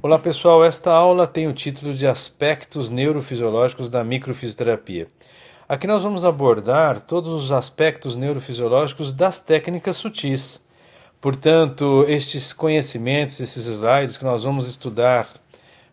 Olá pessoal, esta aula tem o título de Aspectos Neurofisiológicos da Microfisioterapia. Aqui nós vamos abordar todos os aspectos neurofisiológicos das técnicas sutis. Portanto, estes conhecimentos, esses slides que nós vamos estudar,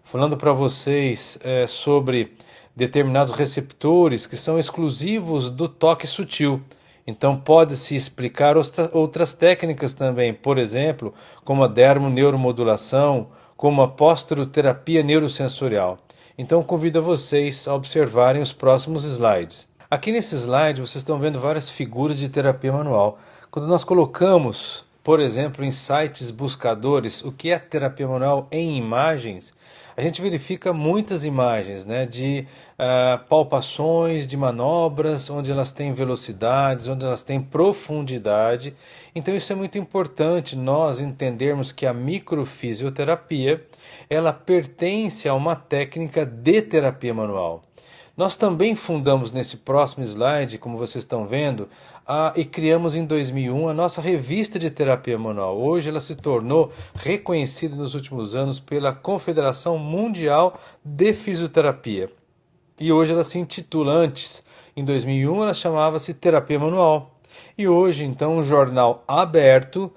falando para vocês sobre determinados receptores que são exclusivos do toque sutil. Então pode-se explicar outras técnicas também, por exemplo, como a dermoneuromodulação, como a posturoterapia neurosensorial. Então convido a vocês a observarem os próximos slides. Aqui nesse slide vocês estão vendo várias figuras de terapia manual. Quando nós colocamos, por exemplo, em sites buscadores, o que é terapia manual em imagens, a gente verifica muitas imagens, né, de palpações, de manobras, onde elas têm velocidades, onde elas têm profundidade. Então isso é muito importante nós entendermos que a microfisioterapia ela pertence a uma técnica de terapia manual. Nós também fundamos nesse próximo slide, como vocês estão vendo, e criamos em 2001 a nossa revista de terapia manual. Hoje ela se tornou reconhecida nos últimos anos pela Confederação Mundial de Fisioterapia. E hoje ela se intitula, antes, em 2001 ela chamava-se Terapia Manual. E hoje, então, um jornal aberto,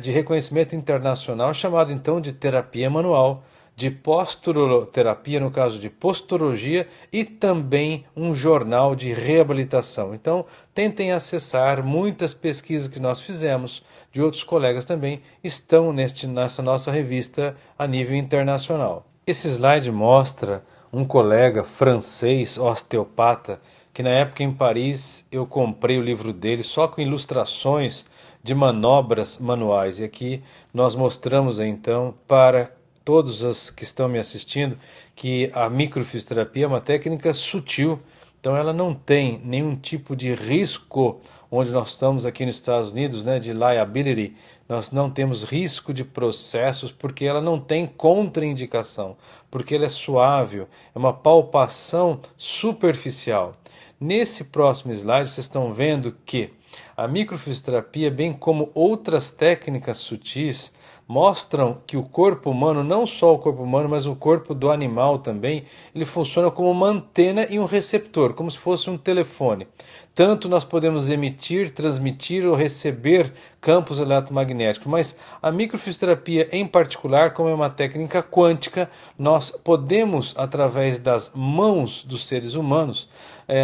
de reconhecimento internacional, chamado então de Terapia Manual, de posturoterapia, no caso de posturologia, e também um jornal de reabilitação. Então, tentem acessar muitas pesquisas que nós fizemos, de outros colegas também, estão nessa nossa revista a nível internacional. Esse slide mostra um colega francês, osteopata, que na época em Paris eu comprei o livro dele só com ilustrações de manobras manuais. E aqui nós mostramos então para todos os que estão me assistindo que a microfisioterapia é uma técnica sutil, então ela não tem nenhum tipo de risco, onde nós estamos aqui nos Estados Unidos, né, de liability, nós não temos risco de processos porque ela não tem contraindicação, porque ela é suave, é uma palpação superficial. Nesse próximo slide vocês estão vendo que a microfisioterapia, bem como outras técnicas sutis, mostram que o corpo humano, não só o corpo humano, mas o corpo do animal também, ele funciona como uma antena e um receptor, como se fosse um telefone. Tanto nós podemos emitir, transmitir ou receber campos eletromagnéticos, mas a microfisioterapia em particular, como é uma técnica quântica, nós podemos, através das mãos dos seres humanos,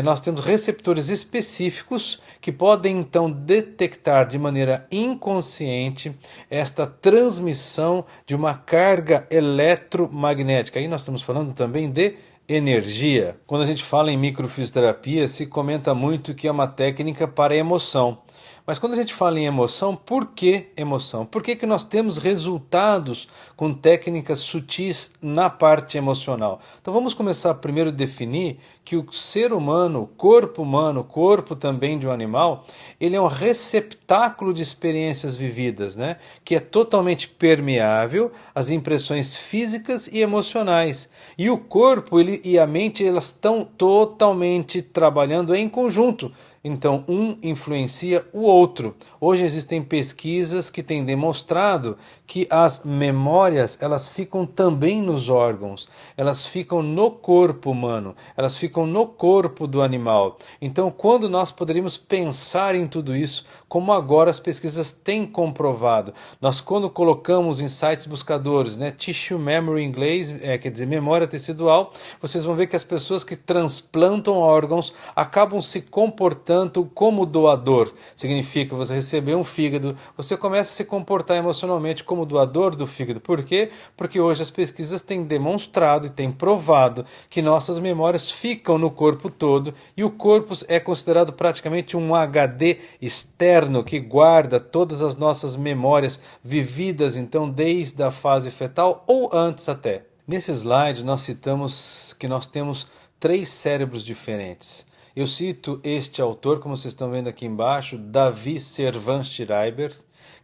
nós temos receptores específicos que podem então detectar de maneira inconsciente esta transmissão de uma carga eletromagnética. Aí nós estamos falando também de energia. Quando a gente fala em microfisioterapia, se comenta muito que é uma técnica para emoção. Mas quando a gente fala em emoção, por que emoção? Por que nós temos resultados com técnicas sutis na parte emocional? Então vamos começar primeiro a definir que o ser humano, o corpo também de um animal, ele é um receptáculo de experiências vividas, né? Que é totalmente permeável às impressões físicas e emocionais. E o corpo e a mente, elas estão totalmente trabalhando em conjunto. Então, um influencia o outro. Hoje existem pesquisas que têm demonstrado que as memórias, elas ficam também nos órgãos, elas ficam no corpo humano, elas ficam no corpo do animal. Então, quando nós poderíamos pensar em tudo isso, como agora as pesquisas têm comprovado, nós quando colocamos em sites buscadores, né, tissue memory em inglês, quer dizer, memória tecidual, vocês vão ver que as pessoas que transplantam órgãos acabam se comportando como doador. Significa você receber um fígado, você começa a se comportar emocionalmente como doador do fígado. Por quê? Porque hoje as pesquisas têm demonstrado e têm provado que nossas memórias ficam no corpo todo e o corpo é considerado praticamente um HD externo que guarda todas as nossas memórias vividas, então, desde a fase fetal ou antes até. Nesse slide nós citamos que nós temos 3 cérebros diferentes. Eu cito este autor, como vocês estão vendo aqui embaixo, Davi Servan-Schreiber,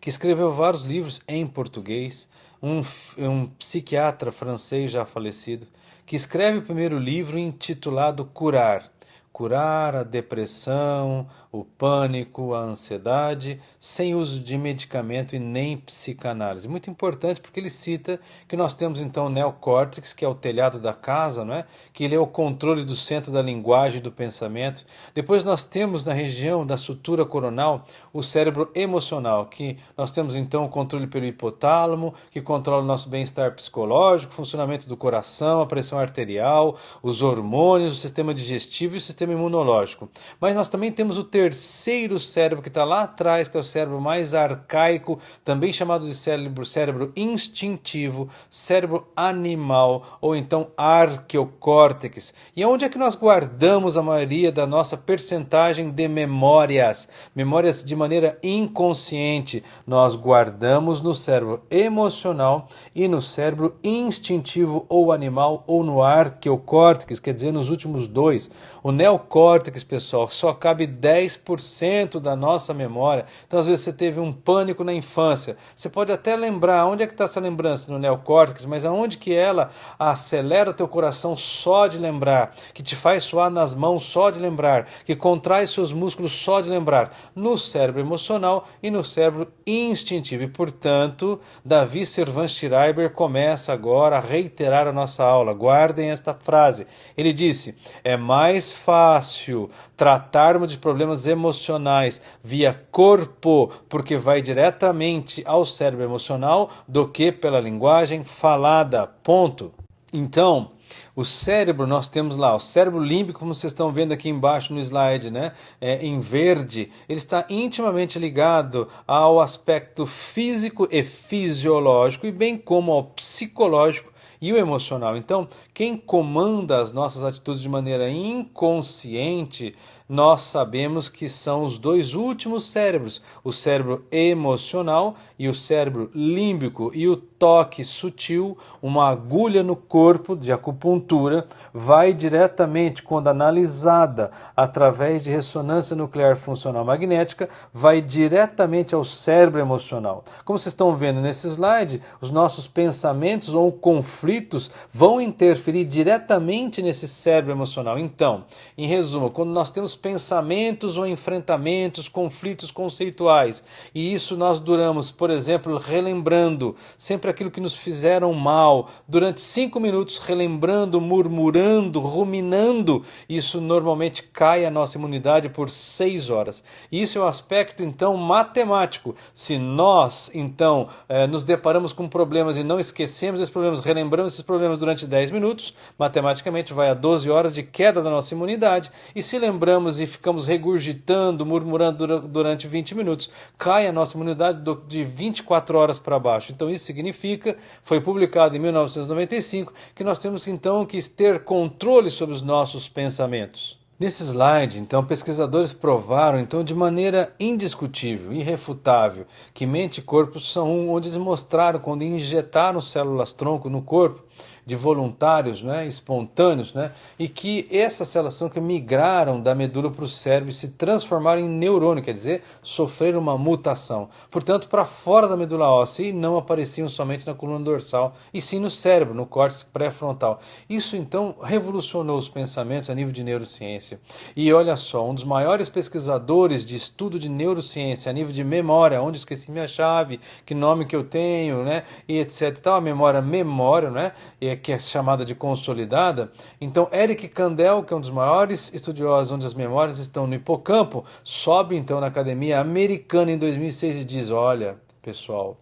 que escreveu vários livros em português, um psiquiatra francês já falecido, que escreve o primeiro livro intitulado Curar. curar a depressão, o pânico, a ansiedade, sem uso de medicamento e nem psicanálise. Muito importante porque ele cita que nós temos então o neocórtex, que é o telhado da casa, não é? Que ele é o controle do centro da linguagem e do pensamento. Depois nós temos na região da sutura coronal o cérebro emocional, que nós temos então o controle pelo hipotálamo, que controla o nosso bem-estar psicológico, o funcionamento do coração, a pressão arterial, os hormônios, o sistema digestivo e o sistema imunológico. Mas nós também temos o terceiro cérebro que está lá atrás, que é o cérebro mais arcaico, também chamado de cérebro instintivo, cérebro animal ou então arqueocórtex. E onde é que nós guardamos a maioria da nossa percentagem de memórias? Memórias de maneira inconsciente. Nós guardamos no cérebro emocional e no cérebro instintivo ou animal ou no arqueocórtex, quer dizer, nos últimos dois. O neocórtex, pessoal, só cabe 10% da nossa memória. Então, às vezes, você teve um pânico na infância. Você pode até lembrar onde é que está essa lembrança no neocórtex, mas aonde que ela acelera o teu coração só de lembrar, que te faz suar nas mãos só de lembrar, que contrai seus músculos só de lembrar, no cérebro emocional e no cérebro instintivo. E, portanto, Davi Servan-Schreiber começa agora a reiterar a nossa aula. Guardem esta frase. Ele disse: é mais fácil tratarmos de problemas emocionais via corpo, porque vai diretamente ao cérebro emocional, do que pela linguagem falada. Ponto. Então, o cérebro, nós temos lá, o cérebro límbico, como vocês estão vendo aqui embaixo no slide, né? Em verde, ele está intimamente ligado ao aspecto físico e fisiológico, e bem como ao psicológico e o emocional. Então, quem comanda as nossas atitudes de maneira inconsciente, nós sabemos que são os dois últimos cérebros, o cérebro emocional e o cérebro límbico. E o toque sutil, uma agulha no corpo de acupuntura, vai diretamente, quando analisada através de ressonância nuclear funcional magnética, vai diretamente ao cérebro emocional. Como vocês estão vendo nesse slide, os nossos pensamentos ou conflitos vão interferir diretamente nesse cérebro emocional. Então, em resumo, quando nós temos pensamentos ou enfrentamentos, conflitos conceituais, e isso nós duramos, por exemplo, relembrando sempre aquilo que nos fizeram mal, durante 5 minutos, relembrando, murmurando, ruminando, isso normalmente cai a nossa imunidade por 6 horas. Isso é um aspecto, então, matemático. Se nós, então, nos deparamos com problemas e não esquecemos esses problemas, relembramos esses problemas durante 10 minutos, matematicamente vai a 12 horas de queda da nossa imunidade, e se lembramos e ficamos regurgitando, murmurando durante 20 minutos, cai a nossa imunidade de 24 horas para baixo. Então isso significa, foi publicado em 1995, que nós temos então que ter controle sobre os nossos pensamentos. Nesse slide, então, pesquisadores provaram então de maneira indiscutível, irrefutável, que mente e corpo são um, onde eles mostraram quando injetaram células-tronco no corpo de voluntários, né, espontâneos, né, e que essas células-tronco migraram da medula para o cérebro e se transformaram em neurônio, quer dizer, sofreram uma mutação. Portanto, para fora da medula óssea e não apareciam somente na coluna dorsal, e sim no cérebro, no córtex pré-frontal. Isso, então, revolucionou os pensamentos a nível de neurociência. E olha só, um dos maiores pesquisadores de estudo de neurociência a nível de memória, onde esqueci minha chave, que nome que eu tenho, né, e etc. Então, a memória, né, que é chamada de consolidada. Então, Eric Kandel, que é um dos maiores estudiosos onde as memórias estão no hipocampo, sobe então na Academia Americana em 2006 e diz: olha, pessoal,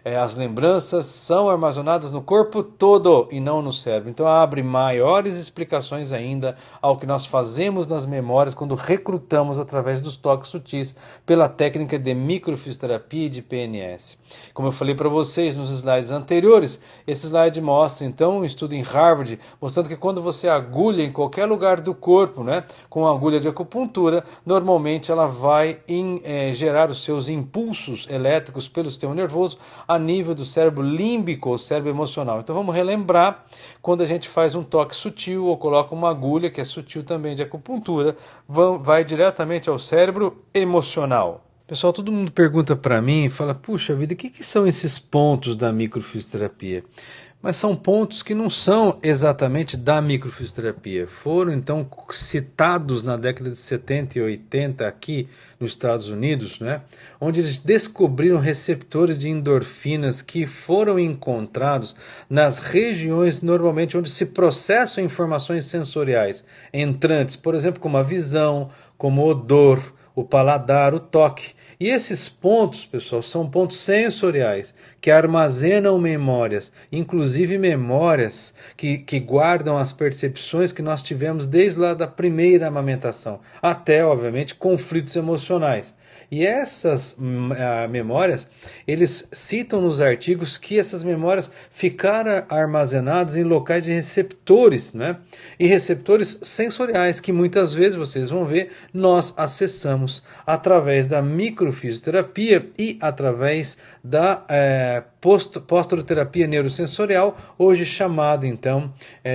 as lembranças são armazenadas no corpo todo e não no cérebro. Então abre maiores explicações ainda ao que nós fazemos nas memórias quando recrutamos através dos toques sutis pela técnica de microfisioterapia e de PNS. Como eu falei para vocês nos slides anteriores, esse slide mostra então um estudo em Harvard mostrando que quando você agulha em qualquer lugar do corpo, né, com uma agulha de acupuntura, normalmente ela vai gerar os seus impulsos elétricos pelo sistema nervoso a nível do cérebro límbico ou cérebro emocional. Então vamos relembrar quando a gente faz um toque sutil ou coloca uma agulha, que é sutil também de acupuntura, vai diretamente ao cérebro emocional. Pessoal, todo mundo pergunta para mim e fala: puxa vida, o que são esses pontos da microfisioterapia? Mas são pontos que não são exatamente da microfisioterapia. Foram então citados na década de 70 e 80 aqui nos Estados Unidos, né? Onde eles descobriram receptores de endorfinas que foram encontrados nas regiões normalmente onde se processam informações sensoriais entrantes, por exemplo, como a visão, como o odor, o paladar, o toque. E esses pontos, pessoal, são pontos sensoriais que armazenam memórias, inclusive memórias que guardam as percepções que nós tivemos desde lá da primeira amamentação, até, obviamente, conflitos emocionais. E essas memórias, eles citam nos artigos que essas memórias ficaram armazenadas em locais de receptores, né? E receptores sensoriais, que muitas vezes, vocês vão ver, nós acessamos através da microfisioterapia e através da postroterapia neurosensorial, hoje chamada então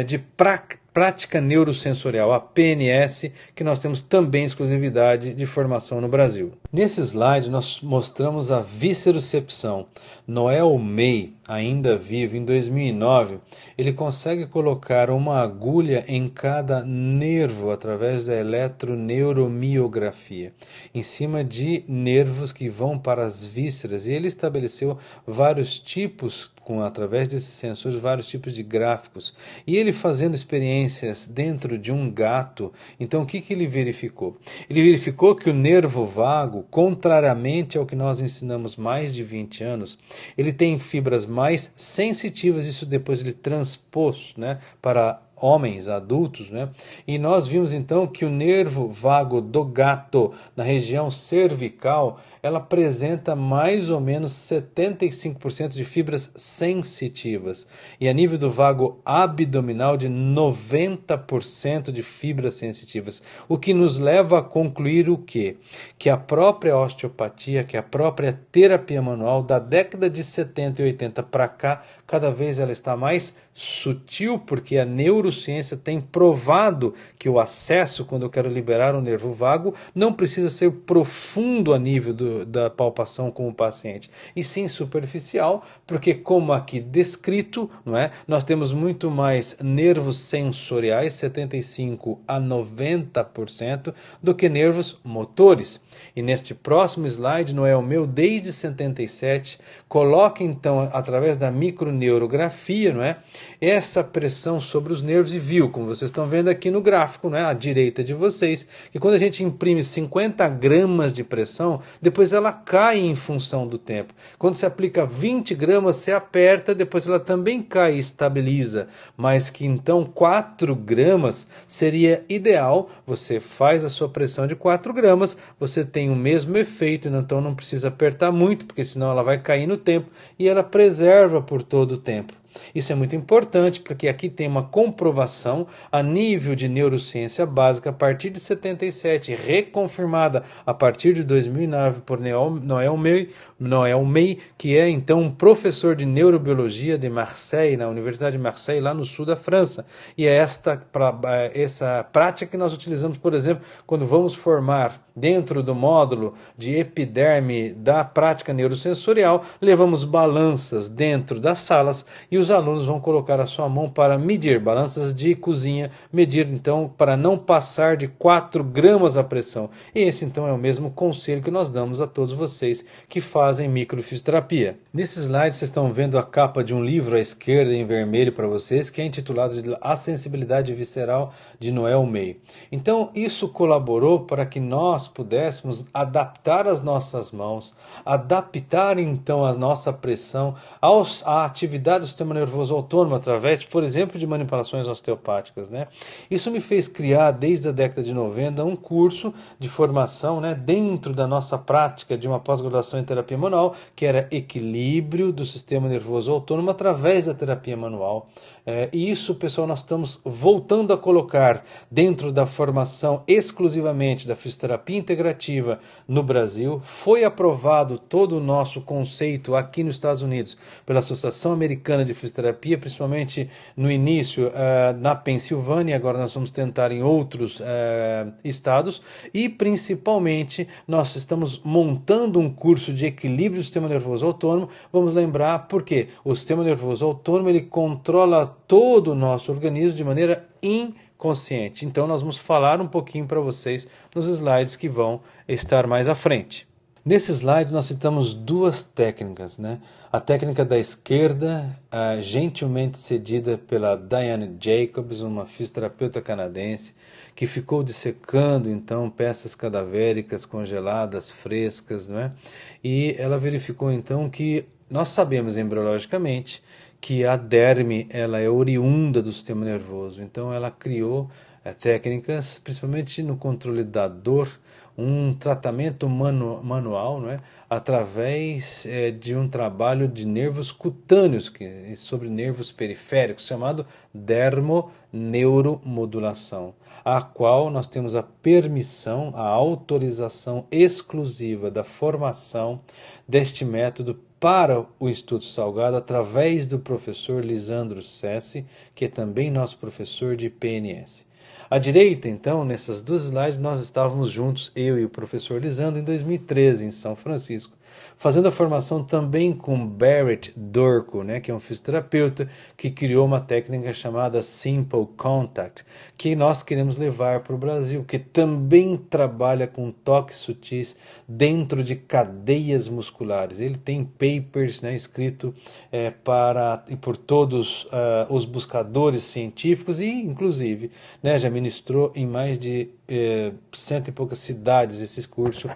de prática neurosensorial, a PNS, que nós temos também exclusividade de formação no Brasil. Nesse slide nós mostramos a viscerocepção. Noel May, ainda vivo, em 2009, ele consegue colocar uma agulha em cada nervo através da eletroneuromiografia, em cima de nervos que vão para as vísceras, e ele estabeleceu vários tipos através desses sensores, vários tipos de gráficos. E ele fazendo experiências dentro de um gato, então o que ele verificou? Ele verificou que o nervo vago, contrariamente ao que nós ensinamos mais de 20 anos, ele tem fibras mais sensitivas, isso depois ele transpôs, né, para homens adultos, né? E nós vimos então que o nervo vago do gato na região cervical, ela apresenta mais ou menos 75% de fibras sensitivas, e a nível do vago abdominal de 90% de fibras sensitivas, o que nos leva a concluir o quê? Que a própria osteopatia, que a própria terapia manual da década de 70 e 80 para cá, cada vez ela está mais sutil, porque a neurociência tem provado que o acesso, quando eu quero liberar o nervo vago, não precisa ser profundo a nível da palpação com o paciente, e sim superficial, porque como aqui descrito, não é? Nós temos muito mais nervos sensoriais, 75 a 90%, do que nervos motores. E neste próximo slide, não é o meu, desde 77, coloca então, através da microneurografia, não é? Essa pressão sobre os nervos, e viu, como vocês estão vendo aqui no gráfico, né, à direita de vocês, que quando a gente imprime 50 gramas de pressão, depois ela cai em função do tempo. Quando se aplica 20 gramas, você aperta, depois ela também cai e estabiliza, mas que então 4 gramas seria ideal. Você faz a sua pressão de 4 gramas, você tem o mesmo efeito, então não precisa apertar muito, porque senão ela vai cair no tempo, e ela preserva por todo o tempo. Isso é muito importante, porque aqui tem uma comprovação a nível de neurociência básica a partir de 77, reconfirmada a partir de 2009 por Noel May, que é então um professor de neurobiologia de Marseille, na Universidade de Marseille, lá no sul da França. E é essa prática que nós utilizamos, por exemplo, quando vamos formar dentro do módulo de epiderme da prática neurosensorial, levamos balanças dentro das salas e os alunos vão colocar a sua mão para medir, balanças de cozinha, medir então para não passar de 4 gramas a pressão. E esse então é o mesmo conselho que nós damos a todos vocês que fazem microfisioterapia. Nesse slide vocês estão vendo a capa de um livro à esquerda em vermelho para vocês, que é intitulado de A Sensibilidade Visceral, de Noel May. Então isso colaborou para que nós pudéssemos adaptar as nossas mãos, adaptar então a nossa pressão à atividade do sistema nervoso autônomo através, por exemplo, de manipulações osteopáticas, né? Isso me fez criar, desde a década de 90, um curso de formação, né, dentro da nossa prática de uma pós-graduação em terapia manual, que era equilíbrio do sistema nervoso autônomo através da terapia manual. E isso, pessoal, nós estamos voltando a colocar dentro da formação exclusivamente da fisioterapia integrativa no Brasil. Foi aprovado todo o nosso conceito aqui nos Estados Unidos pela Associação Americana de Fisioterapia, principalmente no início na Pensilvânia, agora nós vamos tentar em outros estados, e principalmente nós estamos montando um curso de equilíbrio do sistema nervoso autônomo. Vamos lembrar porque o sistema nervoso autônomo ele controla todo o nosso organismo de maneira inconsciente. Então nós vamos falar um pouquinho para vocês nos slides que vão estar mais à frente. Nesse slide nós citamos duas técnicas, né? A técnica da esquerda, gentilmente cedida pela Diane Jacobs, uma fisioterapeuta canadense, que ficou dissecando então peças cadavéricas congeladas, frescas, né? E ela verificou então que nós sabemos embriologicamente que a derme ela é oriunda do sistema nervoso, então ela criou técnicas, principalmente no controle da dor, um tratamento manual, não é? Através de um trabalho de nervos cutâneos sobre nervos periféricos, chamado dermoneuromodulação, a qual nós temos a permissão, a autorização exclusiva da formação deste método para o Instituto Salgado, através do professor Lisandro Sessi, que é também nosso professor de PNS. À direita, então, nessas duas slides, nós estávamos juntos, eu e o professor Lisandro, em 2013, em São Francisco, fazendo a formação também com Barrett Dorco, né, que é um fisioterapeuta que criou uma técnica chamada Simple Contact, que nós queremos levar para o Brasil, que também trabalha com toques sutis dentro de cadeias musculares. Ele tem papers, né, escrito por todos os buscadores científicos e, inclusive, né, já ministrou em mais de cento e poucas cidades esse curso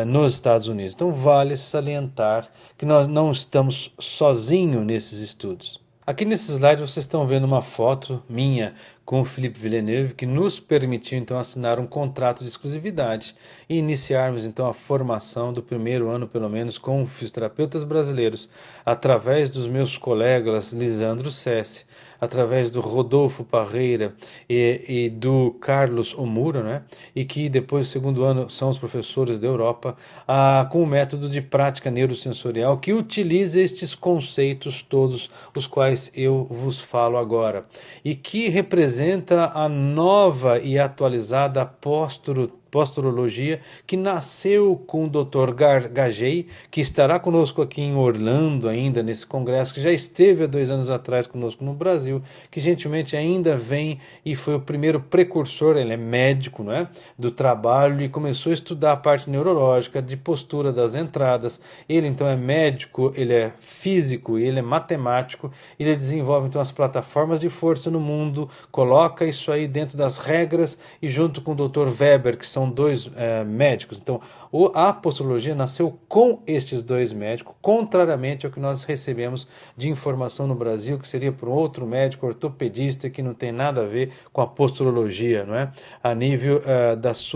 nos Estados Unidos. Então vale salientar que nós não estamos sozinhos nesses estudos. Aqui nesse slide vocês estão vendo uma foto minha com o Philippe Villeneuve, que nos permitiu então assinar um contrato de exclusividade e iniciarmos então a formação do primeiro ano, pelo menos, com fisioterapeutas brasileiros, através dos meus colegas Lisandro Sessi, através do Rodolfo Parreira e do Carlos Omura, né? E que depois do segundo ano são os professores da Europa, com o método de prática neurosensorial que utiliza estes conceitos todos, os quais eu vos falo agora, e que representa a nova e atualizada posturologia que nasceu com o Dr. Gagey, que estará conosco aqui em Orlando ainda nesse congresso, que já esteve há 2 anos atrás conosco no Brasil, que gentilmente ainda vem e foi o primeiro precursor, ele é médico, não é? Do trabalho e começou a estudar a parte neurológica, de postura das entradas. Ele então é médico, ele é físico e ele é matemático, ele desenvolve então as plataformas de força no mundo, coloca isso aí dentro das regras e junto com o Dr. Weber, que são dois médicos. Então, a posturologia nasceu com estes dois médicos, contrariamente ao que nós recebemos de informação no Brasil, que seria por um outro médico ortopedista que não tem nada a ver com a posturologia, não é? A nível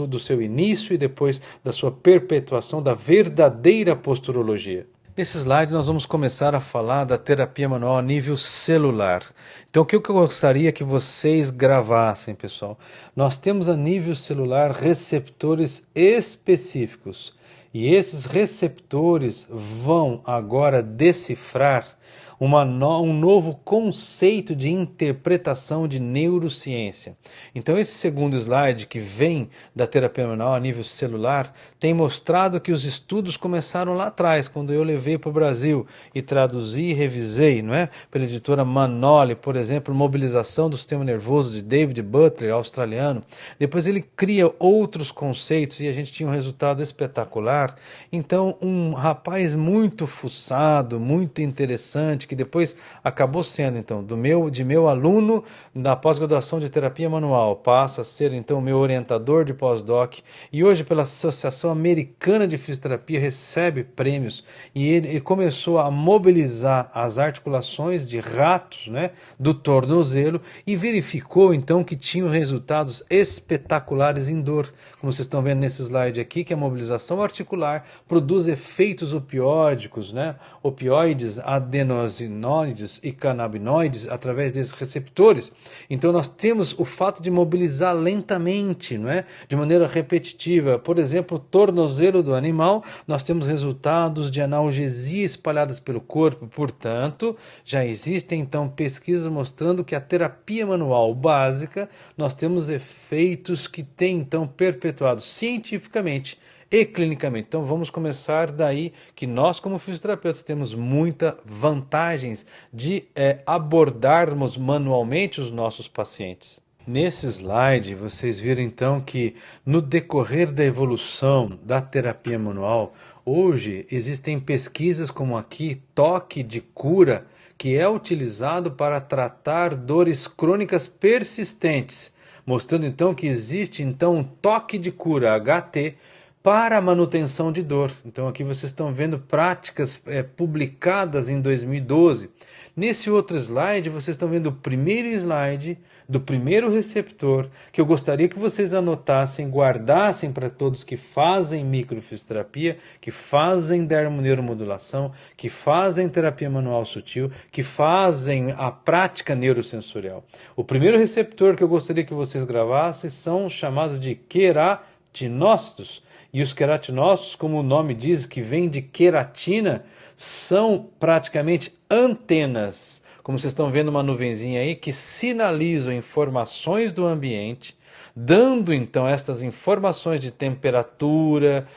do seu início e depois da sua perpetuação da verdadeira posturologia. Nesse slide nós vamos começar a falar da terapia manual a nível celular. Então o que eu gostaria que vocês gravassem, pessoal? Nós temos a nível celular receptores específicos. E esses receptores vão agora decifrar um novo conceito de interpretação de neurociência. Então esse segundo slide, que vem da terapia manual a nível celular, tem mostrado que os estudos começaram lá atrás, quando eu levei para o Brasil e traduzi e revisei, não é? Pela editora Manoli, por exemplo, Mobilização do Sistema Nervoso, de David Butler, australiano. Depois ele cria outros conceitos e a gente tinha um resultado espetacular. Então um rapaz muito fuçado, muito interessante, que depois acabou sendo então de meu aluno da pós-graduação de terapia manual, passa a ser então meu orientador de pós-doc e hoje pela Associação Americana de Fisioterapia recebe prêmios e ele começou a mobilizar as articulações de ratos, né, do tornozelo e verificou então que tinham resultados espetaculares em dor, como vocês estão vendo nesse slide aqui, que a mobilização articular produz efeitos opioídicos, né, opioides nicotinóides e canabinoides através desses receptores. Então nós temos o fato de mobilizar lentamente, não é? De maneira repetitiva. Por exemplo, o tornozelo do animal, nós temos resultados de analgesia espalhadas pelo corpo. Portanto, já existem então pesquisas mostrando que a terapia manual básica, nós temos efeitos que têm então perpetuados cientificamente e clinicamente. Então vamos começar daí que nós como fisioterapeutas temos muitas vantagens de abordarmos manualmente os nossos pacientes. Nesse slide vocês viram então que no decorrer da evolução da terapia manual, hoje existem pesquisas como aqui, toque de cura, que é utilizado para tratar dores crônicas persistentes, mostrando então que existe então um toque de cura, HT, para a manutenção de dor. Então aqui vocês estão vendo práticas publicadas em 2012. Nesse outro slide, vocês estão vendo o primeiro slide do primeiro receptor, que eu gostaria que vocês anotassem, guardassem para todos que fazem microfisioterapia, que fazem dermoneuromodulação, que fazem terapia manual sutil, que fazem a prática neurosensorial. O primeiro receptor que eu gostaria que vocês gravassem são chamados de queratinócitos. E os queratinócitos, como o nome diz, que vem de queratina, são praticamente antenas, como vocês estão vendo uma nuvenzinha aí, que sinalizam informações do ambiente, dando então estas informações de temperatura,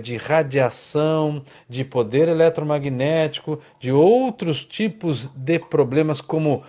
de radiação, de poder eletromagnético, de outros tipos de problemas como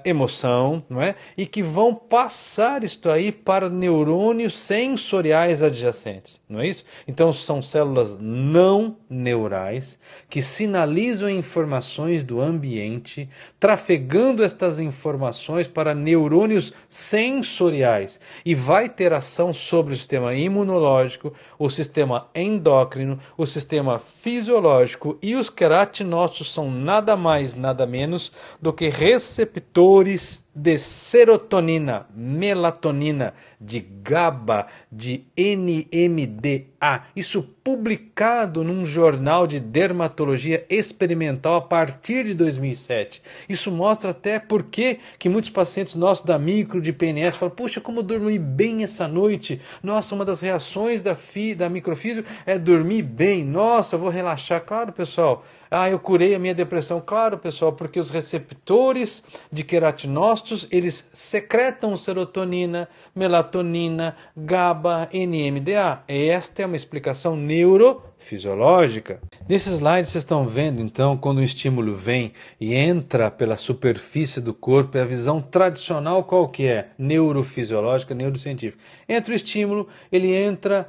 emoção, não é? E que vão passar isto aí para neurônios sensoriais adjacentes, não é isso? Então são células não neurais que sinalizam informações do ambiente, trafegando estas informações para neurônios sensoriais e vai ter ação sobre o sistema imunológico, o sistema endócrino, o sistema fisiológico, e os queratinócitos são nada mais, nada menos do que receptores de serotonina, melatonina, de GABA, de NMDA. Isso publicado num jornal de dermatologia experimental a partir de 2007. Isso mostra até por que muitos pacientes nossos da micro, de PNS, falam: puxa, como eu dormi bem essa noite. Nossa, uma das reações da microfísio é dormir bem. Nossa, eu vou relaxar. Claro, pessoal. Eu curei a minha depressão. Claro, pessoal, porque os receptores de queratinócitos, eles secretam serotonina, melatonina, GABA, NMDA. Esta é uma explicação neurofisiológica. Nesse slide vocês estão vendo, então, quando o estímulo vem e entra pela superfície do corpo, é a visão tradicional qual que é? Neurofisiológica, neurocientífica. Entra o estímulo, ele entra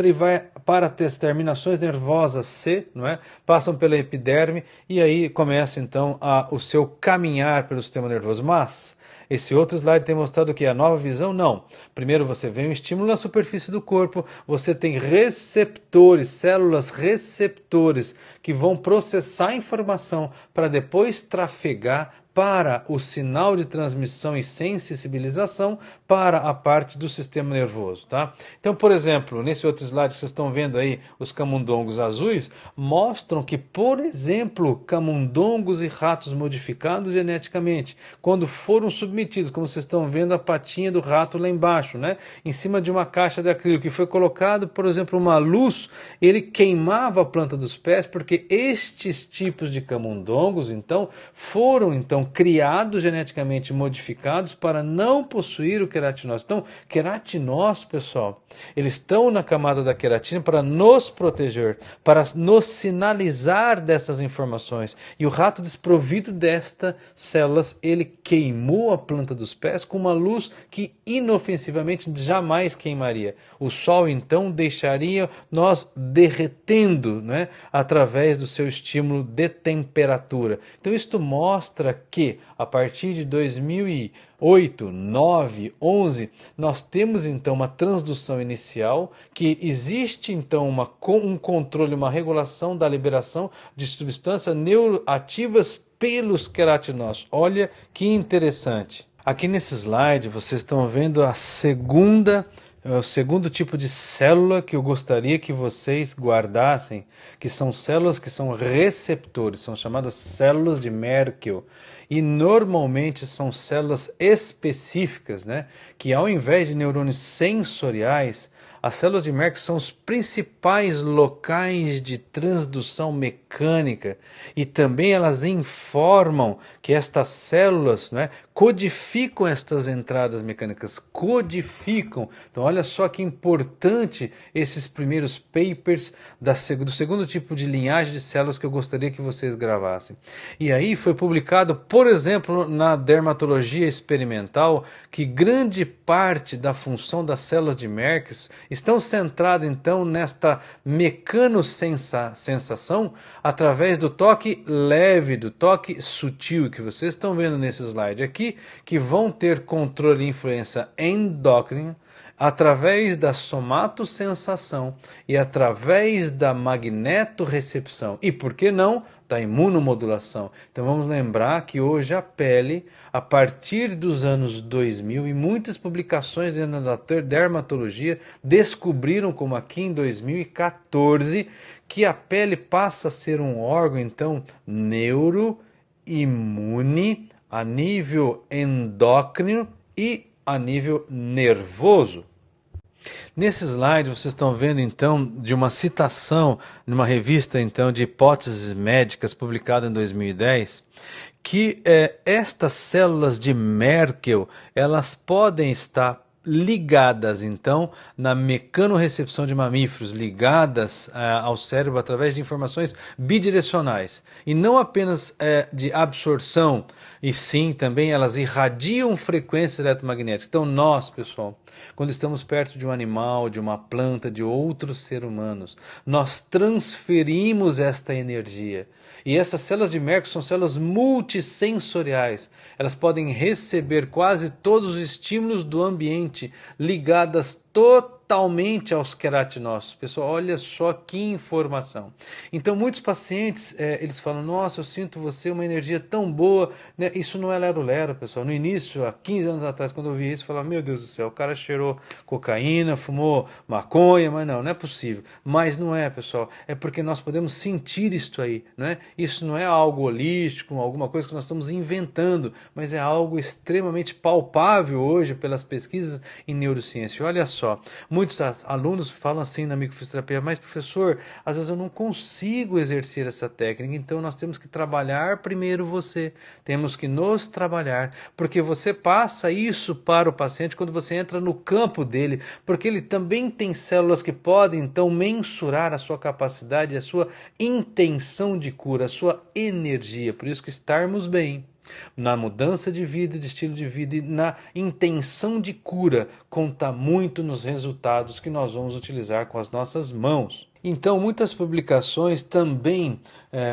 e vai para as terminações nervosas C, não é? Passam pela epiderme e aí começa então o seu caminhar pelo sistema nervoso. Mas esse outro slide tem mostrado que a nova visão não. Primeiro você vê um estímulo na superfície do corpo, você tem receptores, células receptores que vão processar a informação para depois trafegar para o sinal de transmissão e sensibilização para a parte do sistema nervoso, tá? Então, por exemplo, nesse outro slide que vocês estão vendo aí, os camundongos azuis, mostram que, por exemplo, camundongos e ratos modificados geneticamente, quando foram submetidos, como vocês estão vendo a patinha do rato lá embaixo, né? Em cima de uma caixa de acrílico, que foi colocado, por exemplo, uma luz, ele queimava a planta dos pés, porque estes tipos de camundongos, então, foram, criados geneticamente modificados para não possuir o queratinócito. Então, queratinócitos, pessoal, eles estão na camada da queratina para nos proteger, para nos sinalizar dessas informações. E o rato desprovido destas células, ele queimou a planta dos pés com uma luz que inofensivamente jamais queimaria. O sol, então, deixaria nós derretendo, né, através do seu estímulo de temperatura. Então, isto mostra que a partir de 2008, 9, 11, nós temos então uma transdução inicial, que existe então um controle, uma regulação da liberação de substâncias neuroativas pelos queratinócitos. Olha que interessante. Aqui nesse slide vocês estão vendo a segunda o segundo tipo de célula que eu gostaria que vocês guardassem, que são células que são receptores, são chamadas células de Merkel. E normalmente são células específicas, né? Que ao invés de neurônios sensoriais, as células de Merkel são os principais locais de transdução mecânica e também elas informam que estas células, né, codificam estas entradas mecânicas, codificam. Então olha só que importante esses primeiros papers do segundo tipo de linhagem de células que eu gostaria que vocês gravassem. E aí foi publicado, por exemplo, na dermatologia experimental, que grande parte da função das células de Merkel estão centradas então nesta mecanosensação através do toque leve, do toque sutil que vocês estão vendo nesse slide aqui, que vão ter controle e influência endócrina através da somatossensação e através da magnetorrecepção e, por que não, da imunomodulação. Então vamos lembrar que hoje a pele, a partir dos anos 2000 e muitas publicações dentro da dermatologia descobriram, como aqui em 2014, que a pele passa a ser um órgão então neuroimune a nível endócrino e a nível nervoso. Nesse slide vocês estão vendo então de uma citação numa revista então de hipóteses médicas publicada em 2010, que estas células de Merkel elas podem estar ligadas então na mecanorrecepção de mamíferos, ligadas ao cérebro através de informações bidirecionais e não apenas de absorção, e sim também elas irradiam frequências eletromagnéticas. Então nós, pessoal, quando estamos perto de um animal, de uma planta, de outros seres humanos, nós transferimos esta energia. E essas células de Merkel são células multissensoriais. Elas podem receber quase todos os estímulos do ambiente, ligadas totalmente aos queratinócitos. Pessoal, olha só que informação. Então, muitos pacientes, eles falam, nossa, eu sinto você uma energia tão boa. Né? Isso não é lero-lero, pessoal. No início, há 15 anos atrás, quando eu vi isso, eu falava, meu Deus do céu, o cara cheirou cocaína, fumou maconha, mas não é possível. Mas não é, pessoal. É porque nós podemos sentir isto aí. Né? Isso não é algo holístico, alguma coisa que nós estamos inventando, mas é algo extremamente palpável hoje pelas pesquisas em neurociência. Olha só, muitos alunos falam assim na microfisioterapia, mas professor, às vezes eu não consigo exercer essa técnica, então nós temos que trabalhar primeiro você, temos que nos trabalhar, porque você passa isso para o paciente quando você entra no campo dele, porque ele também tem células que podem então mensurar a sua capacidade, a sua intenção de cura, a sua energia, por isso que estarmos bem na mudança de vida, de estilo de vida e na intenção de cura, conta muito nos resultados que nós vamos utilizar com as nossas mãos. Então, muitas publicações também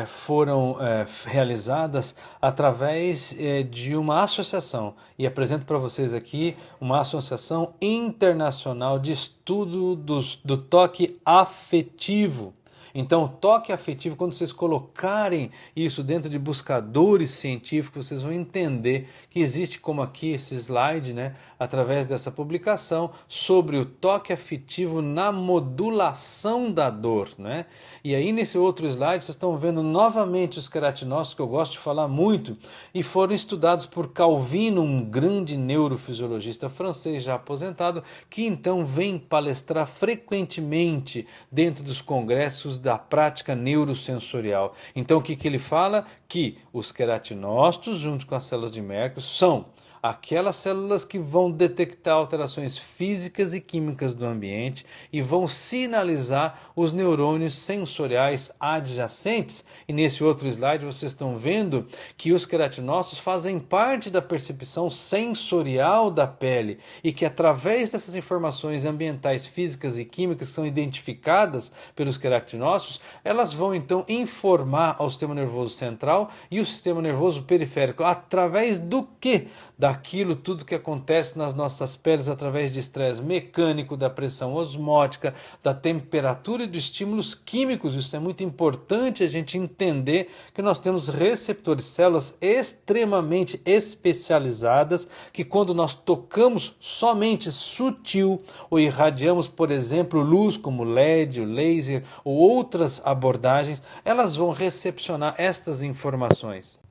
foram realizadas através de uma associação. E apresento para vocês aqui uma associação internacional de estudo do toque afetivo. Então, o toque afetivo, quando vocês colocarem isso dentro de buscadores científicos, vocês vão entender que existe, como aqui esse slide, né, através dessa publicação, sobre o toque afetivo na modulação da dor. Né? E aí, nesse outro slide, vocês estão vendo novamente os queratinócitos, que eu gosto de falar muito, e foram estudados por Calvino, um grande neurofisiologista francês já aposentado, que então vem palestrar frequentemente dentro dos congressos da prática neurosensorial. Então o que ele fala? Que os queratinócitos, junto com as células de Merkel, são aquelas células que vão detectar alterações físicas e químicas do ambiente e vão sinalizar os neurônios sensoriais adjacentes. E nesse outro slide vocês estão vendo que os queratinócitos fazem parte da percepção sensorial da pele e que através dessas informações ambientais, físicas e químicas que são identificadas pelos queratinócitos, elas vão então informar ao sistema nervoso central e o sistema nervoso periférico através do que? Da daquilo tudo que acontece nas nossas peles através de estresse mecânico, da pressão osmótica, da temperatura e dos estímulos químicos. Isso é muito importante a gente entender que nós temos receptores, células extremamente especializadas que quando nós tocamos somente sutil ou irradiamos, por exemplo, luz como LED, o laser ou outras abordagens, elas vão recepcionar estas informações.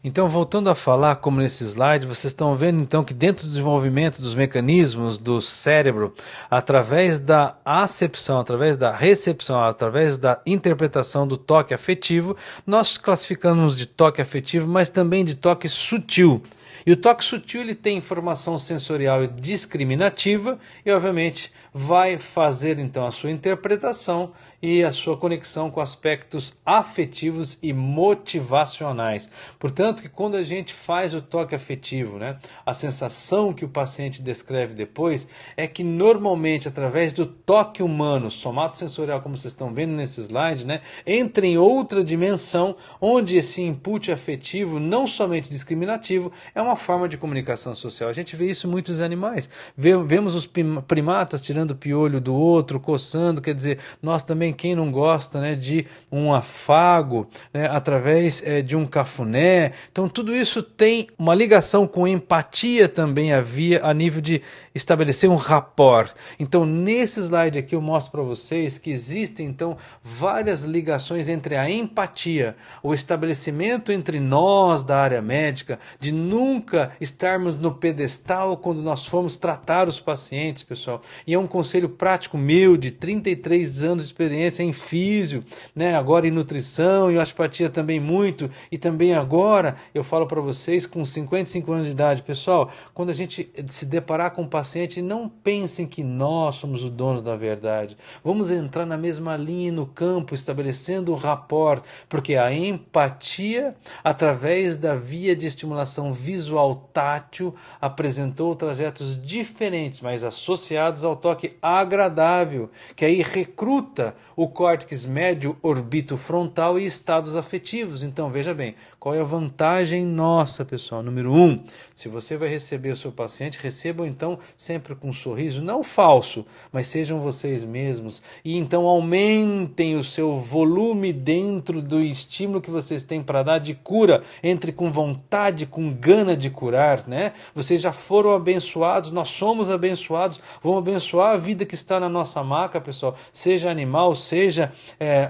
Então, voltando a falar, como nesse slide, vocês estão vendo então que dentro do desenvolvimento dos mecanismos do cérebro, através da acepção, através da recepção, através da interpretação do toque afetivo, nós classificamos de toque afetivo, mas também de toque sutil. E o toque sutil ele tem informação sensorial e discriminativa e, obviamente, vai fazer então a sua interpretação e a sua conexão com aspectos afetivos e motivacionais. Portanto, que quando a gente faz o toque afetivo, né, a sensação que o paciente descreve depois é que normalmente através do toque humano, somatosensorial, como vocês estão vendo nesse slide, né, entra em outra dimensão onde esse input afetivo, não somente discriminativo, é uma forma de comunicação social. A gente vê isso em muitos animais. Vemos os primatas tirando o piolho do outro, coçando, quer dizer, nós também, quem não gosta, né, de um afago, né, através de um cafuné. Então tudo isso tem uma ligação com empatia também a nível de estabelecer um rapport. Então nesse slide aqui eu mostro para vocês que existem então várias ligações entre a empatia, o estabelecimento entre nós da área médica, de nunca estarmos no pedestal quando nós formos tratar os pacientes, pessoal. E é um conselho prático meu de 33 anos de experiência em físio, né? Agora em nutrição e osteopatia também muito, e também agora eu falo para vocês com 55 anos de idade, pessoal, quando a gente se deparar com um paciente, não pensem que nós somos o dono da verdade. Vamos entrar na mesma linha no campo, estabelecendo um rapport, porque a empatia, através da via de estimulação visual tátil, apresentou trajetos diferentes, mas associados ao toque agradável, que aí recruta o córtex médio orbitofrontal e estados afetivos. Então, veja bem, qual é a vantagem nossa, pessoal? Número 1, se você vai receber o seu paciente, recebam então sempre com um sorriso, não falso, mas sejam vocês mesmos. E então aumentem o seu volume dentro do estímulo que vocês têm para dar de cura, entre com vontade, com gana de curar, né? Vocês já foram abençoados, nós somos abençoados, vamos abençoar a vida que está na nossa maca, pessoal, seja animal, seja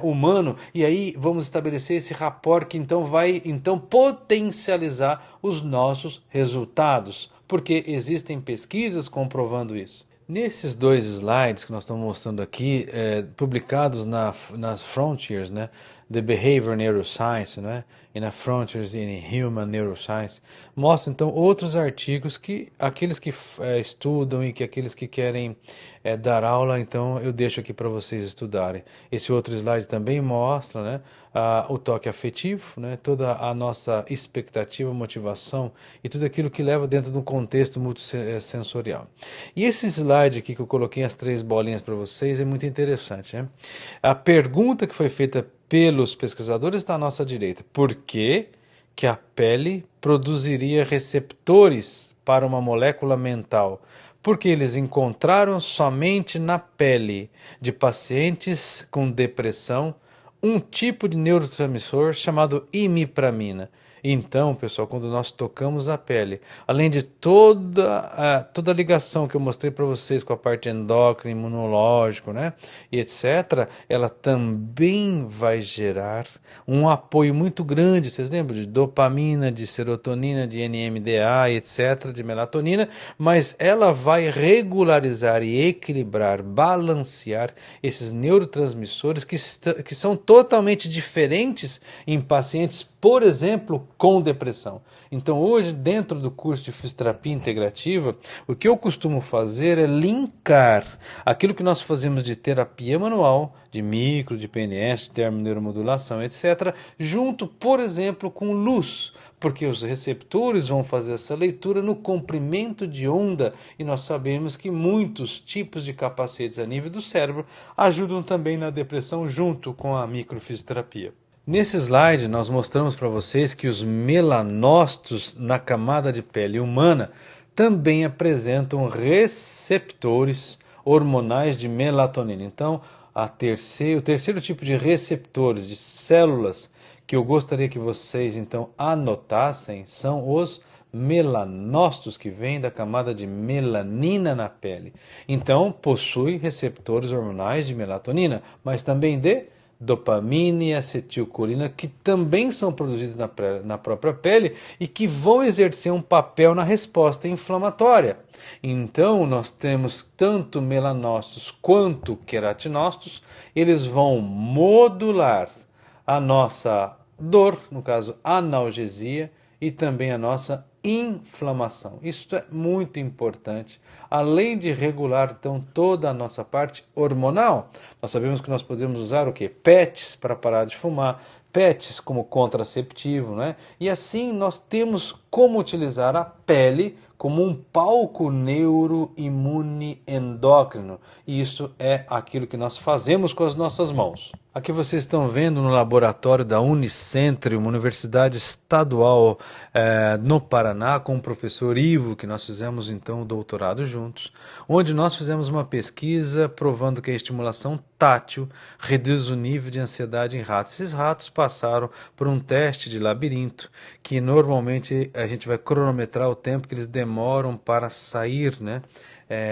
humano, e aí vamos estabelecer esse rapport que então vai potencializar os nossos resultados, porque existem pesquisas comprovando isso. Nesses dois slides que nós estamos mostrando aqui, publicados nas Frontiers, né, The Behavior Neuroscience, né, e na Frontiers in Human Neuroscience, mostram então outros artigos que aqueles que estudam e que aqueles que querem dar aula, então eu deixo aqui para vocês estudarem. Esse outro slide também mostra, né, o toque afetivo, né, toda a nossa expectativa, motivação e tudo aquilo que leva dentro de um contexto multissensorial. E esse slide aqui que eu coloquei as 3 bolinhas para vocês é muito interessante, né? A pergunta que foi feita pelos pesquisadores está à nossa direita. Por que a pele produziria receptores para uma molécula mental? Porque eles encontraram somente na pele de pacientes com depressão um tipo de neurotransmissor chamado imipramina. Então, pessoal, quando nós tocamos a pele, além de toda a ligação que eu mostrei para vocês com a parte endócrina, imunológico, né, e etc., ela também vai gerar um apoio muito grande, vocês lembram? De dopamina, de serotonina, de NMDA, etc., de melatonina, mas ela vai regularizar e equilibrar, balancear esses neurotransmissores que são totalmente diferentes em pacientes, por exemplo, com depressão. Então hoje, dentro do curso de fisioterapia integrativa, o que eu costumo fazer é linkar aquilo que nós fazemos de terapia manual, de micro, de PNS, de termoneuromodulação, etc., junto, por exemplo, com luz, porque os receptores vão fazer essa leitura no comprimento de onda, e nós sabemos que muitos tipos de capacetes a nível do cérebro ajudam também na depressão junto com a microfisioterapia. Nesse slide, nós mostramos para vocês que os melanócitos na camada de pele humana também apresentam receptores hormonais de melatonina. Então, o terceiro tipo de receptores de células que eu gostaria que vocês então anotassem são os melanócitos, que vêm da camada de melanina na pele. Então, possui receptores hormonais de melatonina, mas também de dopamina e acetilcolina, que também são produzidos na própria pele e que vão exercer um papel na resposta inflamatória. Então, nós temos tanto melanócitos quanto queratinócitos, eles vão modular a nossa dor, no caso analgesia, e também a nossa inflamação. Isso é muito importante, além de regular então toda a nossa parte hormonal. Nós sabemos que nós podemos usar o que? PETs para parar de fumar, PETs como contraceptivo, né? E assim nós temos como utilizar a pele como um palco neuroimune endócrino. E isso é aquilo que nós fazemos com as nossas mãos. Aqui vocês estão vendo no laboratório da Unicentro, uma universidade estadual no Paraná, com o professor Ivo, que nós fizemos então o doutorado juntos, onde nós fizemos uma pesquisa provando que a estimulação tátil reduz o nível de ansiedade em ratos. Esses ratos passaram por um teste de labirinto, que normalmente a gente vai cronometrar o tempo que eles demoram para sair, né,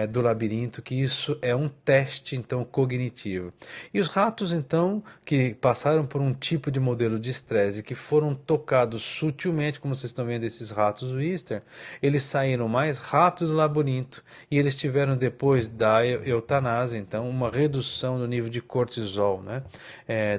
do labirinto, que isso é um teste então cognitivo. E os ratos então que passaram por um tipo de modelo de estresse, que foram tocados sutilmente, como vocês estão vendo esses ratos Wistar, eles saíram mais rápido do labirinto e eles tiveram depois da eutanásia então uma redução do nível de cortisol, né,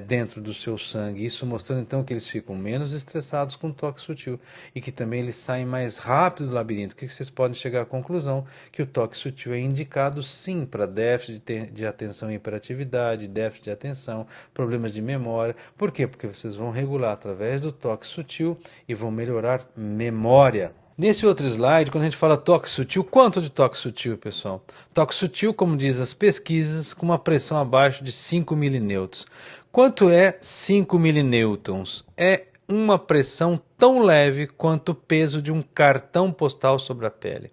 dentro do seu sangue, isso mostrando então que eles ficam menos estressados com toque sutil e que também eles saem mais rápido do labirinto. O que vocês podem chegar à conclusão? Que o toque sutil é indicado sim para déficit de atenção e hiperatividade, déficit de atenção, problemas de memória. Por quê? Porque vocês vão regular através do toque sutil e vão melhorar memória. Nesse outro slide, quando a gente fala toque sutil, quanto de toque sutil, pessoal? Toque sutil, como diz as pesquisas, com uma pressão abaixo de 5 milinêutrons. Quanto é 5 milinêutrons? É uma pressão tão leve quanto o peso de um cartão postal sobre a pele.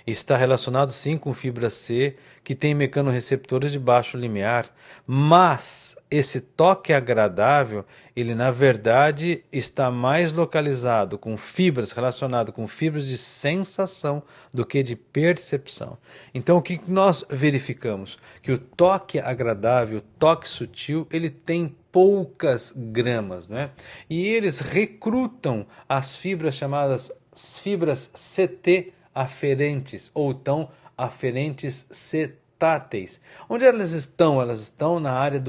Está relacionado sim com fibra C, que tem mecanorreceptores de baixo limiar, mas esse toque agradável, ele na verdade está mais localizado com fibras, relacionado com fibras de sensação do que de percepção. Então o que nós verificamos? Que o toque agradável, o toque sutil, ele tem poucas gramas, né? E eles recrutam as fibras chamadas fibras CT aferentes ou tão aferentes cetáteis. Onde elas estão? Elas estão na área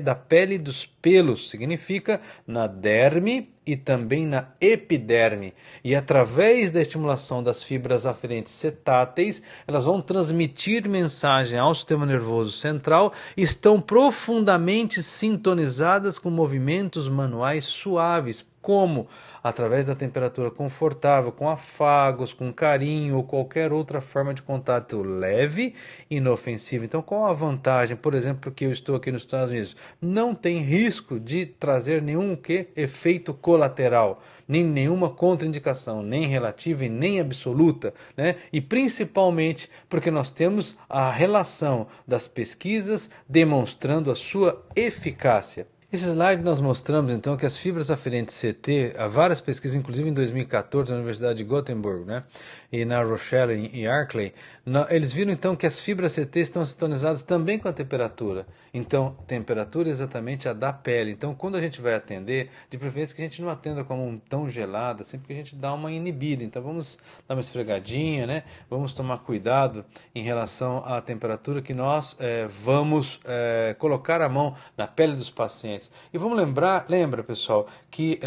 da pele dos pelos, significa na derme e também na epiderme. E através da estimulação das fibras aferentes cetáteis, elas vão transmitir mensagem ao sistema nervoso central e estão profundamente sintonizadas com movimentos manuais suaves, como através da temperatura confortável, com afagos, com carinho ou qualquer outra forma de contato leve e inofensivo. Então, qual a vantagem, por exemplo, que eu estou aqui nos Estados Unidos? Não tem risco de trazer nenhum efeito colateral, nem nenhuma contraindicação, nem relativa e nem absoluta, né? E principalmente porque nós temos a relação das pesquisas demonstrando a sua eficácia. Esse slide nós mostramos então que as fibras aferentes CT, há várias pesquisas, inclusive em 2014 na Universidade de Gothenburg, né, e na Rochelle e Arkley, eles viram então que as fibras CT estão sintonizadas também com a temperatura. Então, temperatura exatamente a da pele. Então, quando a gente vai atender, de preferência que a gente não atenda como tão gelada, sempre que a gente dá uma inibida. Então, vamos dar uma esfregadinha, né? Vamos tomar cuidado em relação à temperatura que nós vamos colocar a mão na pele dos pacientes. E vamos lembra pessoal, que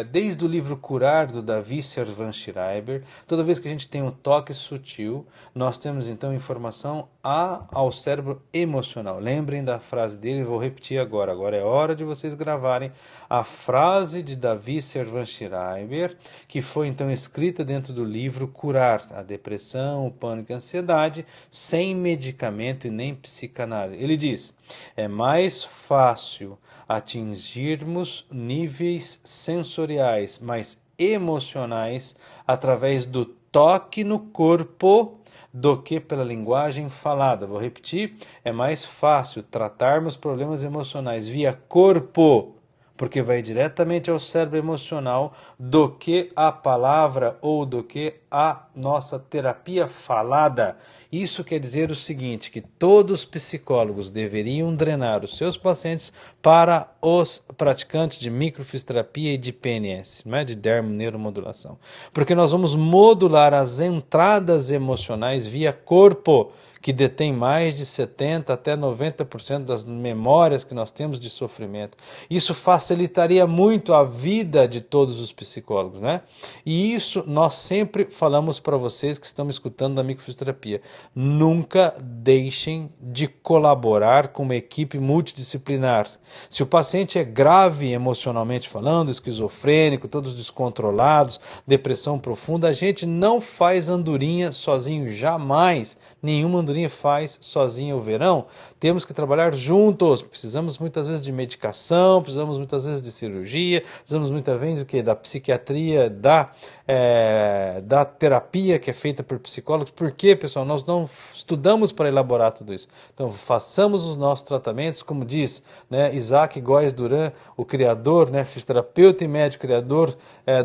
desde o livro Curar, do Davi Servan-Schreiber, toda vez que a gente tem um toque sutil, nós temos então informação ao cérebro emocional. Lembrem da frase dele, vou repetir agora. Agora é hora de vocês gravarem a frase de Davi Servan-Schreiber, que foi então escrita dentro do livro Curar a Depressão, o Pânico e a Ansiedade, sem medicamento e nem psicanálise. Ele diz: é mais fácil atingirmos níveis sensoriais mais emocionais através do toque no corpo do que pela linguagem falada. Vou repetir, é mais fácil tratarmos problemas emocionais via corpo, porque vai diretamente ao cérebro emocional, do que a palavra ou do que a nossa terapia falada. Isso quer dizer o seguinte, que todos os psicólogos deveriam drenar os seus pacientes para os praticantes de microfisioterapia e de PNS, não é? De dermoneuromodulação. Porque nós vamos modular as entradas emocionais via corpo, que detém mais de 70% até 90% das memórias que nós temos de sofrimento. Isso facilitaria muito a vida de todos os psicólogos, né? E isso nós sempre falamos para vocês que estão escutando da microfisioterapia. Nunca deixem de colaborar com uma equipe multidisciplinar. Se o paciente é grave emocionalmente falando, esquizofrênico, todos descontrolados, depressão profunda, a gente não faz andorinha sozinho, jamais. Nenhuma andorinha faz sozinha o verão. Temos que trabalhar juntos. Precisamos muitas vezes de medicação, precisamos muitas vezes de cirurgia, precisamos muitas vezes do que? Da psiquiatria, da terapia que é feita por psicólogos. Por quê, pessoal? Nós não estudamos para elaborar tudo isso. Então, façamos os nossos tratamentos, como diz, né, Isaac Góes Duran, o criador, né, fisioterapeuta e médico, criador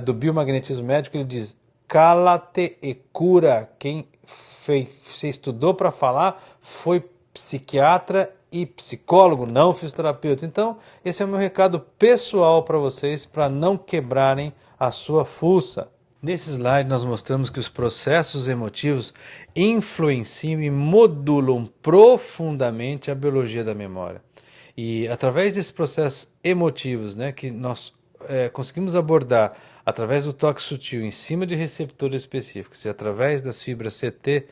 do biomagnetismo médico, ele diz: cala-te e cura. Quem se estudou para falar foi psiquiatra e psicólogo, não fisioterapeuta. Então, esse é o meu recado pessoal para vocês, para não quebrarem a sua fuça. Nesse slide nós mostramos que os processos emotivos influenciam e modulam profundamente a biologia da memória. E através desses processos emotivos, né, que nós conseguimos abordar através do toque sutil em cima de receptores específicos e através das fibras CT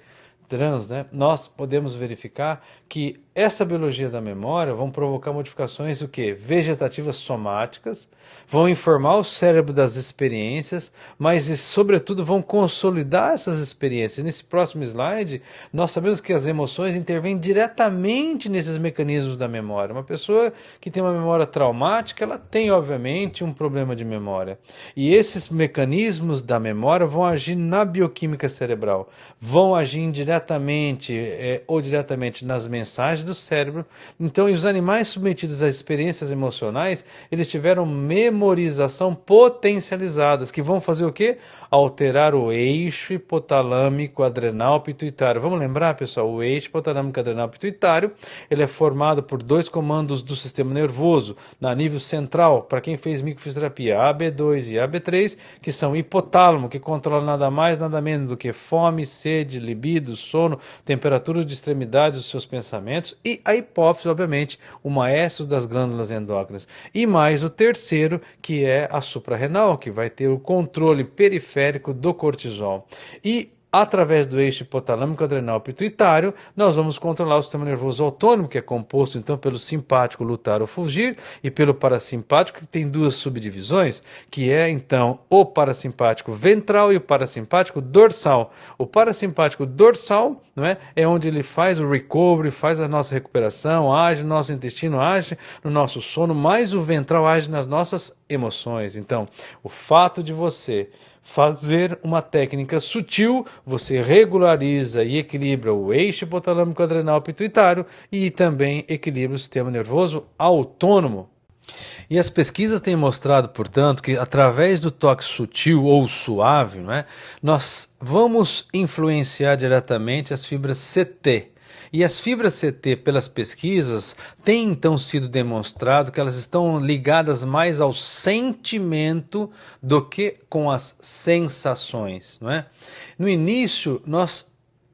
trans, né, nós podemos verificar que essa biologia da memória vão provocar modificações o quê? Vegetativas somáticas, vão informar o cérebro das experiências, mas sobretudo vão consolidar essas experiências. Nesse próximo slide, nós sabemos que as emoções intervêm diretamente nesses mecanismos da memória. Uma pessoa que tem uma memória traumática, ela tem obviamente um problema de memória. E esses mecanismos da memória vão agir na bioquímica cerebral, vão agir indiretamente ou diretamente nas mensagens do cérebro. Então, e os animais submetidos a experiências emocionais, eles tiveram memorização potencializadas, que vão fazer o quê? Alterar o eixo hipotalâmico adrenal pituitário. Vamos lembrar, pessoal, o eixo hipotalâmico adrenal pituitário, ele é formado por dois comandos do sistema nervoso, na nível central, para quem fez microfisioterapia, AB2 e AB3, que são hipotálamo, que controla nada mais, nada menos do que fome, sede, libido, sono, temperatura de extremidades dos seus pensamentos, e a hipófise, obviamente, o maestro das glândulas endócrinas. E mais o terceiro, que é a suprarrenal, que vai ter o controle periférico do cortisol. E através do eixo hipotalâmico adrenal pituitário, nós vamos controlar o sistema nervoso autônomo, que é composto então pelo simpático lutar ou fugir e pelo parasimpático, que tem duas subdivisões, que é então o parasimpático ventral e o parasimpático dorsal. O parasimpático dorsal, não é, é onde ele faz o recovery, faz a nossa recuperação, age no nosso intestino, age no nosso sono, mas o ventral age nas nossas emoções. Então, o fato de você fazer uma técnica sutil, você regulariza e equilibra o eixo hipotalâmico adrenal pituitário e também equilibra o sistema nervoso autônomo. E as pesquisas têm mostrado, portanto, que através do toque sutil ou suave, não é, nós vamos influenciar diretamente as fibras CT. E as fibras CT, pelas pesquisas, tem então sido demonstrado que elas estão ligadas mais ao sentimento do que com as sensações, não é? No início, nós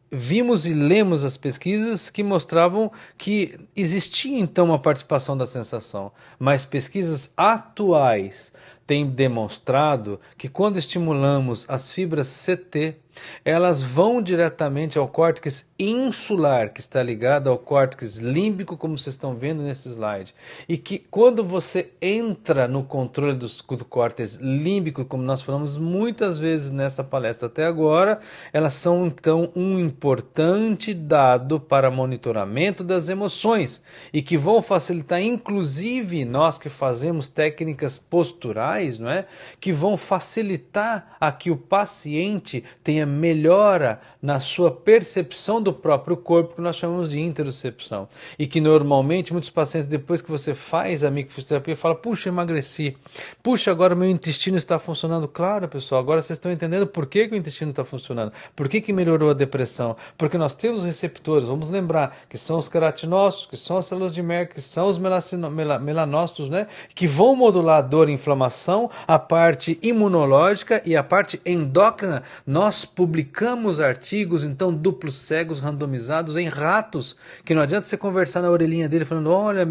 vimos e lemos as pesquisas que mostravam que existia então uma participação da sensação, mas pesquisas atuais têm demonstrado que quando estimulamos as fibras CT, elas vão diretamente ao córtex insular, que está ligado ao córtex límbico, como vocês estão vendo nesse slide. E que quando você entra no controle do córtex límbico, como nós falamos muitas vezes nessa palestra até agora, elas são então um importante dado para monitoramento das emoções e que vão facilitar, inclusive nós que fazemos técnicas posturais, não é? Que vão facilitar a que o paciente tenha melhora na sua percepção do próprio corpo, que nós chamamos de interocepção. E que normalmente muitos pacientes, depois que você faz a microfisioterapia, falam: puxa, emagreci, puxa, agora meu intestino está funcionando. Claro, pessoal, agora vocês estão entendendo por que o intestino está funcionando, por que melhorou a depressão, porque nós temos receptores, vamos lembrar, que são os queratinócitos, que são as células de Merck, que são os melanócitos, né, que vão modular a dor e inflamação, a parte imunológica e a parte endócrina. Nós publicamos artigos, então, duplos cegos randomizados em ratos, que não adianta você conversar na orelhinha dele falando: olha,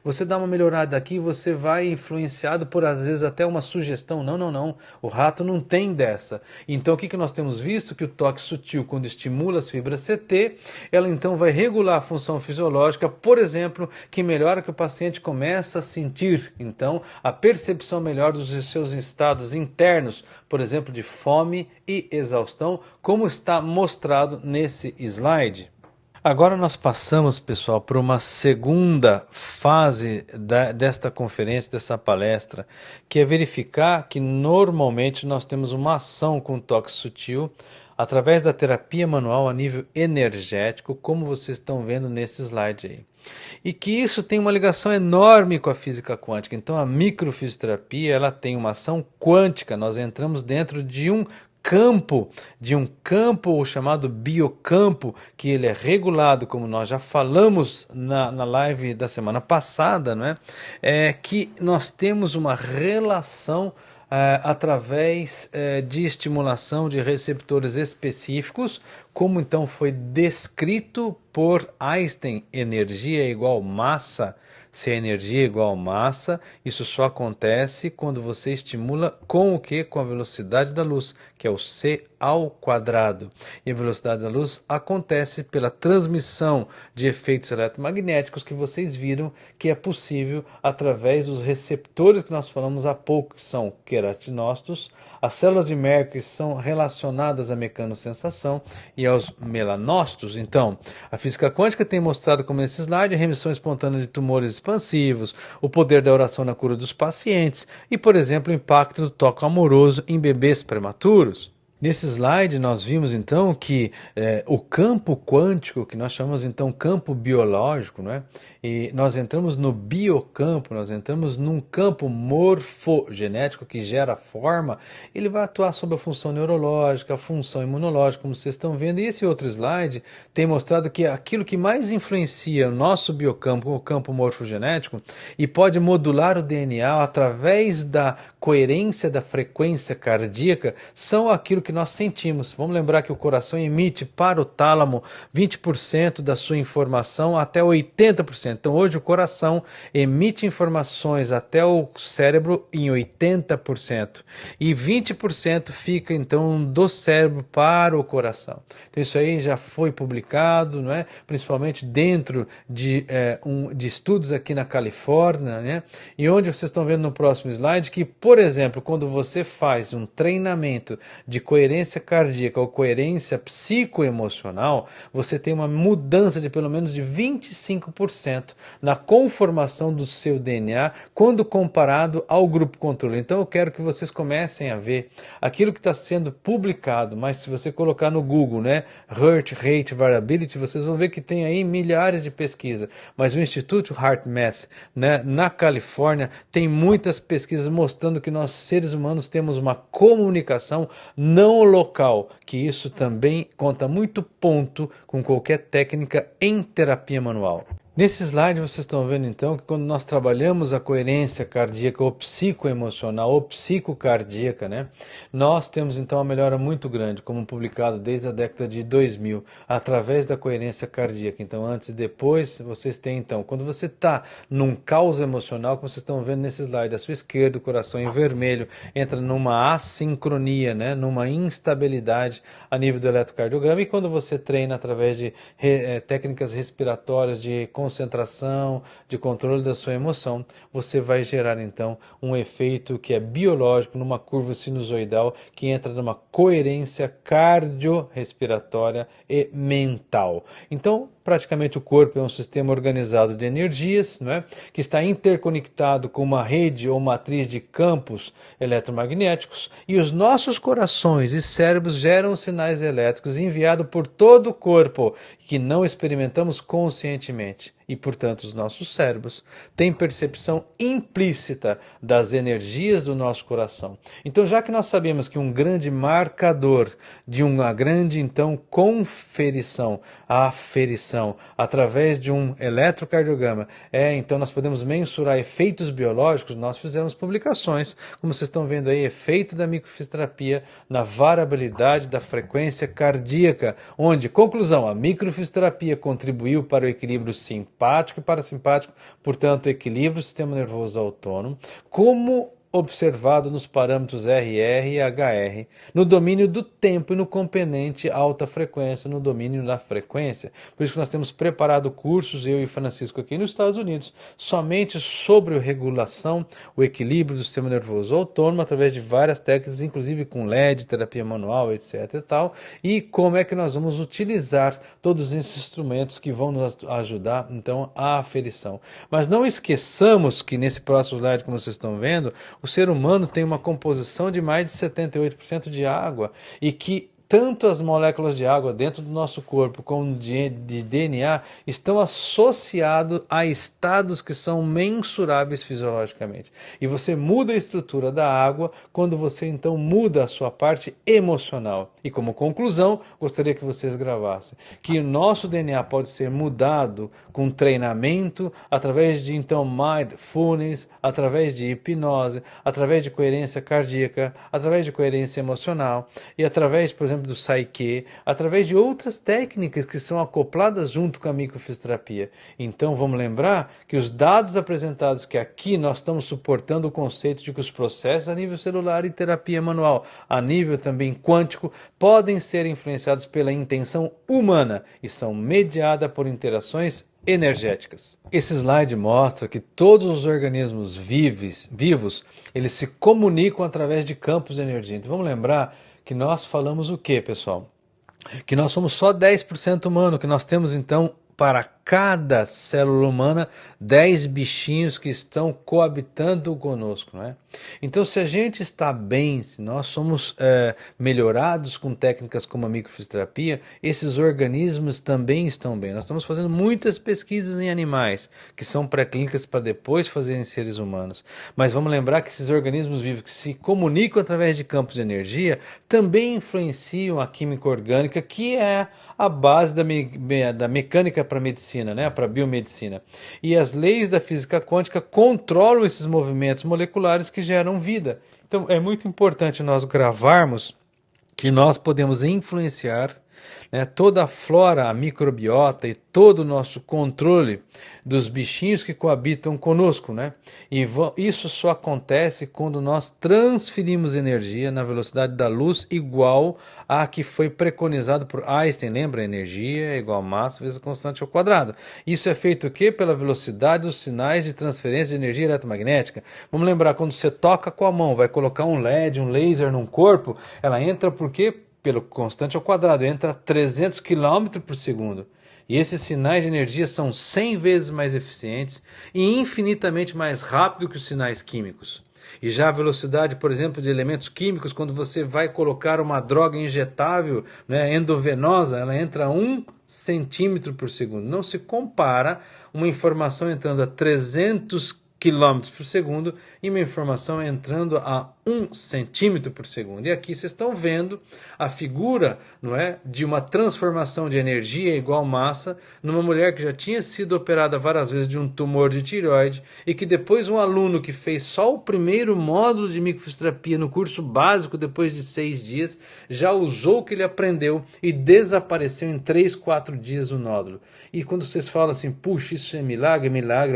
você dá uma melhorada aqui, você vai influenciado por, às vezes, até uma sugestão. Não, não, não. O rato não tem dessa. Então, o que nós temos visto? Que o toque sutil, quando estimula as fibras CT, ela então vai regular a função fisiológica, por exemplo, que melhora que o paciente começa a sentir, então, a percepção melhor dos seus estados internos, por exemplo, de fome e exaustão, como está mostrado nesse slide. Agora nós passamos, pessoal, para uma segunda fase desta conferência, dessa palestra, que é verificar que normalmente nós temos uma ação com toque sutil através da terapia manual a nível energético, como vocês estão vendo nesse slide aí. E que isso tem uma ligação enorme com a física quântica. Então a microfisioterapia, ela tem uma ação quântica. Nós entramos dentro de um campo chamado biocampo, que ele é regulado, como nós já falamos na live da semana passada, não é? Que nós temos uma relação através de estimulação de receptores específicos, como então foi descrito por Einstein: energia é igual massa. Se a energia é igual a massa, isso só acontece quando você estimula com o quê? Com a velocidade da luz, que é o c ao quadrado. E a velocidade da luz acontece pela transmissão de efeitos eletromagnéticos que vocês viram que é possível através dos receptores que nós falamos há pouco, que são queratinócitos, as células de Merck são relacionadas à mecanosensação e aos melanócitos. Então, a física quântica tem mostrado, como nesse slide, a remissão espontânea de tumores expansivos, o poder da oração na cura dos pacientes e, por exemplo, o impacto do toque amoroso em bebês prematuros. Nesse slide nós vimos então que o campo quântico, que nós chamamos então campo biológico, não é? E nós entramos no biocampo, nós entramos num campo morfogenético que gera forma, ele vai atuar sobre a função neurológica, a função imunológica, como vocês estão vendo. E esse outro slide tem mostrado que aquilo que mais influencia o nosso biocampo, o campo morfogenético, e pode modular o DNA através da coerência da frequência cardíaca, são aquilo que nós sentimos. Vamos lembrar que o coração emite para o tálamo 20% da sua informação até 80%. Então hoje o coração emite informações até o cérebro em 80%. E 20% fica então do cérebro para o coração. Então isso aí já foi publicado, não é? Principalmente dentro de estudos aqui na Califórnia, né? E onde vocês estão vendo no próximo slide que, por exemplo, quando você faz um treinamento de coerência cardíaca ou coerência psicoemocional, você tem uma mudança de pelo menos de 25% na conformação do seu DNA quando comparado ao grupo controle. Então eu quero que vocês comecem a ver aquilo que está sendo publicado, mas se você colocar no Google, né, Heart Rate Variability, vocês vão ver que tem aí milhares de pesquisas, mas o Instituto HeartMath, né, na Califórnia, tem muitas pesquisas mostrando que nós seres humanos temos uma comunicação não local, que isso também conta muito ponto com qualquer técnica em terapia manual. Nesse slide vocês estão vendo então que quando nós trabalhamos a coerência cardíaca ou psicoemocional ou psicocardíaca, né, nós temos então uma melhora muito grande, como publicado desde a década de 2000, através da coerência cardíaca. Então antes e depois vocês têm então, quando você está num caos emocional, como vocês estão vendo nesse slide, à sua esquerda o coração em vermelho entra numa assincronia, né, numa instabilidade a nível do eletrocardiograma, e quando você treina através de técnicas respiratórias de concentração, de controle da sua emoção, você vai gerar então um efeito que é biológico numa curva sinusoidal que entra numa coerência cardiorrespiratória e mental. Então, praticamente o corpo é um sistema organizado de energias, não é? Que está interconectado com uma rede ou matriz de campos eletromagnéticos, e os nossos corações e cérebros geram sinais elétricos enviados por todo o corpo que não experimentamos conscientemente. E, portanto, os nossos cérebros têm percepção implícita das energias do nosso coração. Então, já que nós sabemos que um grande marcador de uma grande, então, conferição, aferição, através de um eletrocardiograma, então nós podemos mensurar efeitos biológicos, nós fizemos publicações, como vocês estão vendo aí, efeito da microfisioterapia na variabilidade da frequência cardíaca, onde, conclusão, a microfisioterapia contribuiu para o equilíbrio simpático e parasimpático, portanto, equilíbrio do sistema nervoso autônomo, como observado nos parâmetros RR e HR, no domínio do tempo e no componente alta frequência, no domínio da frequência. Por isso que nós temos preparado cursos, eu e Francisco aqui nos Estados Unidos, somente sobre a regulação, o equilíbrio do sistema nervoso autônomo, através de várias técnicas, inclusive com LED, terapia manual, etc. e tal, e como é que nós vamos utilizar todos esses instrumentos que vão nos ajudar, então, à aferição. Mas não esqueçamos que nesse próximo slide, como vocês estão vendo, o ser humano tem uma composição de mais de 78% de água, e que tanto as moléculas de água dentro do nosso corpo como de DNA estão associados a estados que são mensuráveis fisiologicamente. E você muda a estrutura da água quando você então muda a sua parte emocional. E como conclusão, gostaria que vocês gravassem que o nosso DNA pode ser mudado com treinamento, através de então mindfulness, através de hipnose, através de coerência cardíaca, através de coerência emocional e através, por exemplo, do Psyche, através de outras técnicas que são acopladas junto com a microfisioterapia. Então vamos lembrar que os dados apresentados, que aqui nós estamos suportando o conceito de que os processos a nível celular e terapia manual, a nível também quântico, podem ser influenciados pela intenção humana e são mediadas por interações energéticas. Esse slide mostra que todos os organismos vivos, eles se comunicam através de campos de energia. Então vamos lembrar que nós falamos o que, pessoal? Que nós somos só 10% humano, que nós temos então para cada célula humana 10 bichinhos que estão coabitando conosco, não é? Então, se a gente está bem, se nós somos melhorados com técnicas como a microfisioterapia, esses organismos também estão bem. Nós estamos fazendo muitas pesquisas em animais, que são pré-clínicas para depois fazer em seres humanos. Mas vamos lembrar que esses organismos vivos que se comunicam através de campos de energia também influenciam a química orgânica, que é a base da mecânica para a medicina, né? Para a biomedicina. E as leis da física quântica controlam esses movimentos moleculares que geram vida. Então é muito importante nós gravarmos que nós podemos influenciar, né, toda a flora, a microbiota e todo o nosso controle dos bichinhos que coabitam conosco, né? E isso só acontece quando nós transferimos energia na velocidade da luz igual à que foi preconizado por Einstein. Lembra? Energia é igual a massa vezes a constante ao quadrado. Isso é feito o quê? Pela velocidade dos sinais de transferência de energia eletromagnética. Vamos lembrar, quando você toca com a mão, vai colocar um LED, um laser num corpo, ela entra por quê? Pelo constante ao quadrado, entra a 300 km por segundo. E esses sinais de energia são 100 vezes mais eficientes e infinitamente mais rápido que os sinais químicos. E já a velocidade, por exemplo, de elementos químicos, quando você vai colocar uma droga injetável, né, endovenosa, ela entra a 1 centímetro por segundo. Não se compara uma informação entrando a 300 km km por segundo e uma informação entrando a 1 centímetro por segundo. E aqui vocês estão vendo a figura, não é, de uma transformação de energia igual massa numa mulher que já tinha sido operada várias vezes de um tumor de tireoide e que depois um aluno que fez só o primeiro módulo de microfisioterapia no curso básico, depois de 6 dias, já usou o que ele aprendeu e desapareceu em 3, 4 dias o nódulo. E quando vocês falam assim, puxa, isso é milagre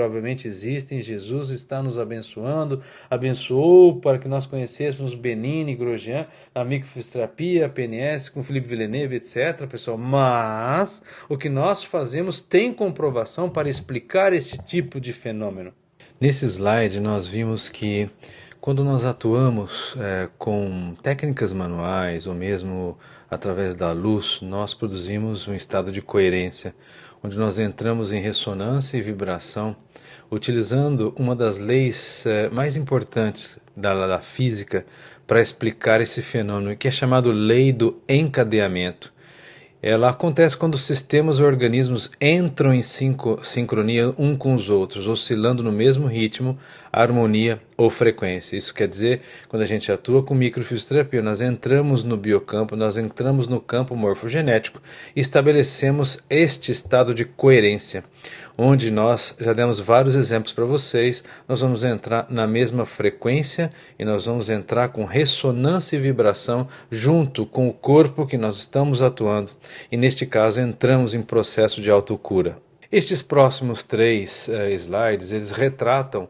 obviamente existem, Jesus está nos abençoando, abençoou para que nós conhecêssemos Benini, Grosjean, a microfisioterapia, a PNS, com Felipe Villeneuve, etc, pessoal. Mas o que nós fazemos tem comprovação para explicar esse tipo de fenômeno. Nesse slide nós vimos que quando nós atuamos com técnicas manuais ou mesmo através da luz, nós produzimos um estado de coerência, onde nós entramos em ressonância e vibração, utilizando uma das leis mais importantes da física para explicar esse fenômeno, que é chamado lei do encadeamento. Ela acontece quando sistemas ou organismos entram em sincronia um com os outros, oscilando no mesmo ritmo, harmonia ou frequência. Isso quer dizer, quando a gente atua com microfisioterapia, nós entramos no biocampo, nós entramos no campo morfogenético e estabelecemos este estado de coerência, onde nós já demos vários exemplos para vocês. Nós vamos entrar na mesma frequência e nós vamos entrar com ressonância e vibração junto com o corpo que nós estamos atuando. E neste caso entramos em processo de autocura. Estes próximos 3 slides, eles retratam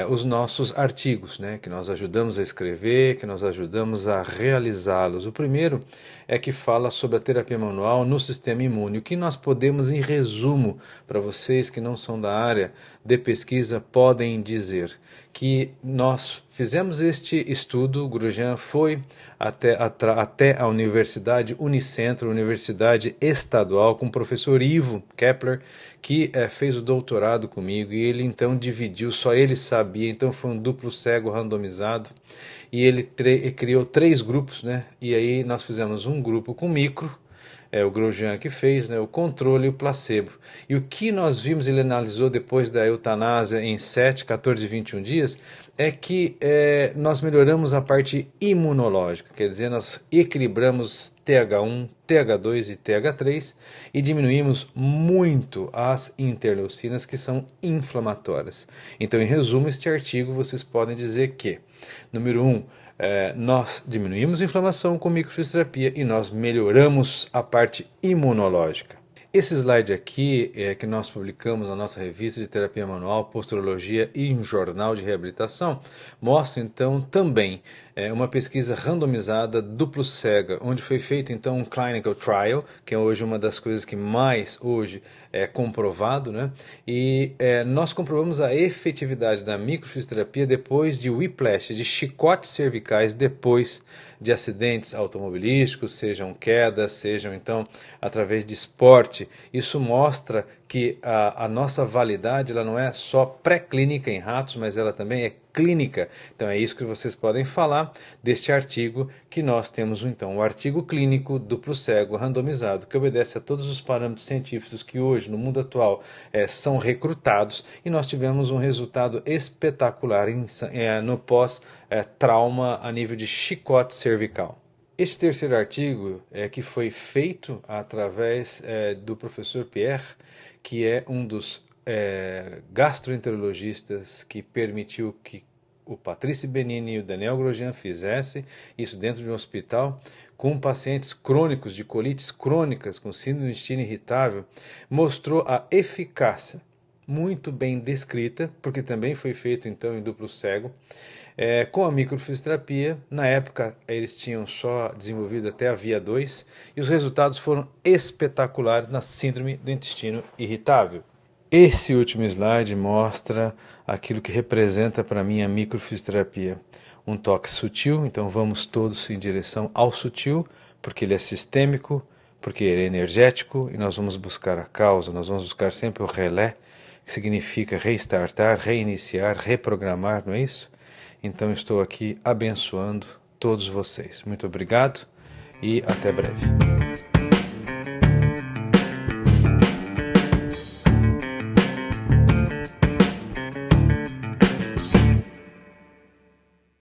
os nossos artigos, né, que nós ajudamos a escrever, que nós ajudamos a realizá-los. O primeiro é que fala sobre a terapia manual no sistema imune. O que nós podemos, em resumo, para vocês que não são da área de pesquisa, podem dizer que nós fizemos este estudo. O Grosjean foi até a Universidade Unicentro, Universidade Estadual, com o professor Ivo Kepler, que fez o doutorado comigo, e ele então dividiu, só ele sabia, então foi um duplo cego randomizado, e ele criou 3 grupos, né? E aí nós fizemos um grupo com micro, o Grosjean que fez, né, o controle e o placebo. E o que nós vimos, ele analisou depois da eutanásia em 7, 14 e 21 dias, é que nós melhoramos a parte imunológica, quer dizer, nós equilibramos TH1, TH2 e TH3 e diminuímos muito as interleucinas, que são inflamatórias. Então, em resumo, este artigo vocês podem dizer que, número 1, nós diminuímos a inflamação com microfisioterapia e nós melhoramos a parte imunológica. Esse slide aqui é que nós publicamos na nossa revista de terapia manual, posturologia e um jornal de reabilitação, mostra então também uma pesquisa randomizada duplo cega, onde foi feito então um clinical trial, que é hoje uma das coisas que mais hoje é comprovado, né? E nós comprovamos a efetividade da microfisioterapia depois de whiplash, de chicotes cervicais depois de acidentes automobilísticos, sejam quedas, sejam então através de esporte. Isso mostra que a nossa validade ela não é só pré-clínica em ratos, mas ela também é clínica. Então é isso que vocês podem falar deste artigo, que nós temos então um artigo clínico duplo cego randomizado que obedece a todos os parâmetros científicos que hoje no mundo atual são recrutados, e nós tivemos um resultado espetacular no pós-trauma a nível de chicote cervical. Este terceiro artigo que foi feito através do professor Pierre, que é um dos gastroenterologistas que permitiu que o Patrice Benini e o Daniel Grosjean fizessem isso dentro de um hospital com pacientes crônicos de colites crônicas com síndrome do intestino irritável, mostrou a eficácia muito bem descrita, porque também foi feito então em duplo cego, com a microfisioterapia. Na época eles tinham só desenvolvido até a via 2 e os resultados foram espetaculares na síndrome do intestino irritável. Esse último slide mostra aquilo que representa para mim a microfisioterapia. Um toque sutil, então vamos todos em direção ao sutil, porque ele é sistêmico, porque ele é energético, e nós vamos buscar a causa, nós vamos buscar sempre o relé, que significa restartar, reiniciar, reprogramar, não é isso? Então estou aqui abençoando todos vocês. Muito obrigado e até breve.